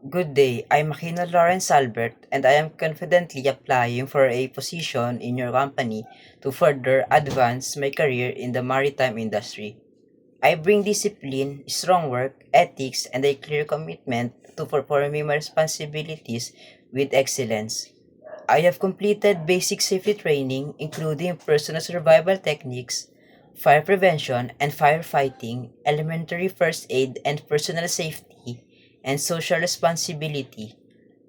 Good day, I'm Makina Lawrence Albert, and I am confidently applying for a position in your company to further advance my career in the maritime industry. I bring discipline, strong work ethics, and a clear commitment to performing my responsibilities with excellence. I have completed basic safety training, including personal survival techniques, fire prevention and firefighting, elementary first aid and personal safety, and social responsibility.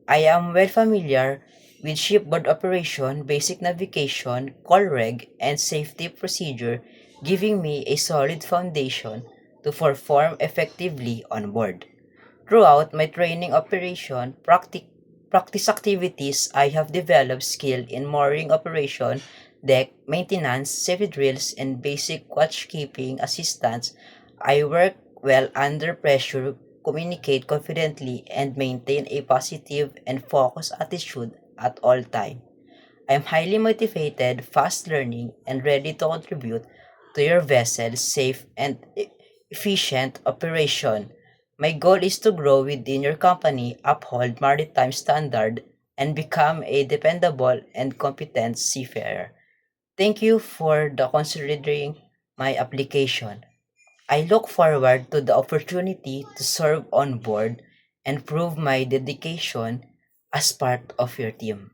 I am well familiar with shipboard operation, basic navigation, call reg, and safety procedure, giving me a solid foundation to perform effectively on board. Throughout my training operation, practice activities, I have developed skill in mooring operation, deck maintenance, safety drills, and basic watchkeeping assistance. I work well under pressure, communicate confidently, and maintain a positive and focused attitude at all times. I am highly motivated, fast learning, and ready to contribute to your vessel's safe and efficient operation. My goal is to grow within your company, uphold maritime standard, and become a dependable and competent seafarer. Thank you for the considering my application. I look forward to the opportunity to serve on board and prove my dedication as part of your team.